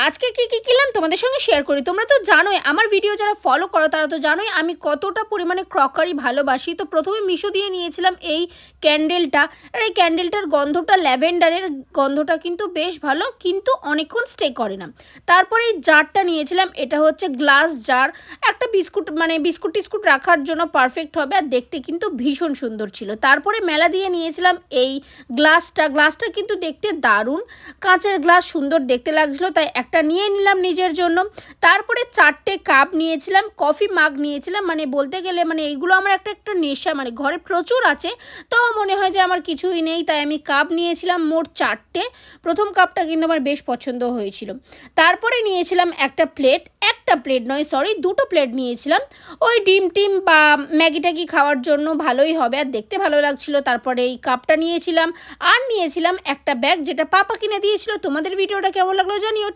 আজকে কি কিনলাম তোমাদের সঙ্গে শেয়ার করি। তোমরা তো জানোই, আমার ভিডিও যারা ফলো করো তারা তো জানোই আমি কতটা পরিমাণে ক্রকারি ভালোবাসি। তো প্রথমে মিশো দিয়ে নিয়েছিলাম এই ক্যান্ডেলটা। আর এই ক্যান্ডেলটার গন্ধটা, ল্যাভেন্ডারের গন্ধটা কিন্তু বেশ ভালো, কিন্তু অনেকক্ষণ স্টে করে না। তারপরে এই জারটা নিয়েছিলাম, এটা হচ্ছে গ্লাস জার। একটা বিস্কুট টিস্কুট রাখার জন্য পারফেক্ট হবে, আর দেখতে কিন্তু ভীষণ সুন্দর ছিল। তারপরে মেলা দিয়ে নিয়েছিলাম এই গ্লাসটা কিন্তু দেখতে দারুণ, কাঁচের গ্লাস, সুন্দর দেখতে লাগছিলো, তাই একটা নিয়ে নিলাম নিজের জন্য। তারপরে 4টে কাপ নিয়েছিলাম, কফি মাগ নিয়েছিলাম। বলতে গেলে এইগুলো আমার একটা নেশা, ঘরে প্রচুর আছে, তো মনে হয় যে আমার কিছুই নেই, তাই আমি কাপ নিয়েছিলাম মোট 4টে। প্রথম কাপটা কিন্তু আমার বেশ পছন্দ হয়েছিল। তারপরে নিয়েছিলাম একটা প্লেট নয় সরি, 2টো প্লেট নিয়েছিলাম। ওই ডিম টিম বা ম্যাগি ট্যাগি খাওয়ার জন্য ভালোই হবে, আর দেখতে ভালো লাগছিলো। তারপরে এই কাপটা নিয়েছিলাম, আর নিয়েছিলাম একটা ব্যাগ, যেটা পাপা কিনে দিয়েছিল। তোমাদের ভিডিওটা কেমন লাগলো জানিও।